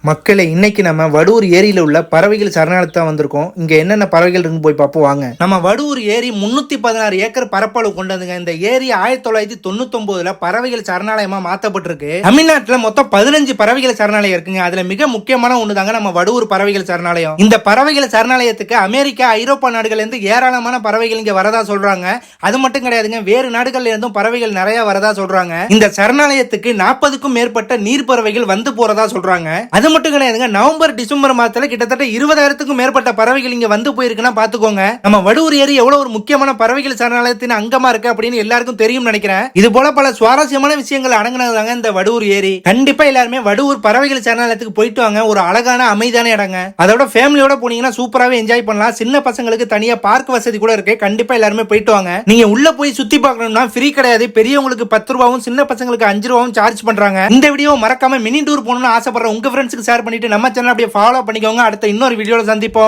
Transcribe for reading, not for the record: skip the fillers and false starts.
மக்களே, இன்னைக்கு நம்ம வடூர் ஏரியில உள்ள பறவைகள் சரணாலயத்தான் வந்திருக்கோம். இங்க என்னென்ன பறவைகள் இருக்குன்னு போய் பார்ப்போம் வாங்க. நம்ம வடூர் ஏரி 316 ஏக்கர் பரப்பளவு கொண்டதுங்க. இந்த ஏரி 1999ல பறவைகள் சரணாலயமா மாத்தப்பட்டிருக்கு. தமிழ்நாட்டுல மொத்தம் 15 பறவைகள் சரணாலயம் இருக்குங்க. அதுல மிக முக்கியமான ஒண்ணுதாங்க நம்ம வடூர் பறவைகள் சரணாலயம். இந்த பறவைகள் சரணாலயத்துக்கு அமெரிக்கா, ஐரோப்பா நாடுகள்ல இருந்து ஏராளமான பறவைகள் இங்க வரதா சொல்றாங்க. அது மட்டும் கிடையாதுங்க, வேறு நாடுகள்ல இருந்தும் பறவைகள் நிறைய வரதா சொல்றாங்க. இந்த சரணாலயத்துக்கு 40க்கும் மேற்பட்ட நீர் பறவைகள் வந்து போறதா சொல்றாங்க. அது மட்டும் கிடையாதுங்க, நவம்பர் டிசம்பர் மாதத்துல கிட்டத்தட்ட 20,000க்கும் மேற்பட்ட பறவைகள் இங்க வந்து போயிருக்குன்னா பாத்துக்கோங்க. நம்ம வடூர் ஏரி எவ்வளவு ஒரு முக்கியமான பறவைகள் சரணாலயத்தின் அங்கமா இருக்கு அப்படின்னு எல்லாருக்கும் தெரியும் நினைக்கிறேன். இது போல பல சுவாரஸ்யமான விஷயங்கள் அடங்கினதாங்க இந்த வடூர் ஏரி. கண்டிப்பா எல்லாருமே வடூர் பறவைகள் சரணாலயத்துக்கு போயிட்டு வாங்க. ஒரு அழகான அமைதியான இடங்க. அதோட ஃபேமிலியோட போனீங்கன்னா சூப்பராவே என்ஜாய் பண்ணலாம். சின்ன பசங்களுக்கு தனியா பார்க் வசதி கூட இருக்கு. கண்டிப்பா எல்லாருமே போயிட்டு வாங்க. நீங்க உள்ள போய் சுத்தி பார்க்கணும்னா ஃப்ரீ கிடையாது. பெரியவங்களுக்கு 10 ரூபாயும் சின்ன பசங்களுக்கு 5 ரூபாயும் சார்ஜ் பண்றாங்க. இந்த வீடியோ மறக்காம மினி டூர் போகணும்னு ஆசைப்படுற உங்க ஃப்ரெண்ட்ஸ்க்கு ஷேர் பண்ணிட்டு நம்ம சேனல் அப்படியே ஃபாலோ பண்ணிக்கோங்க. அடுத்த இன்னொரு வீடியோல சந்திப்போம்.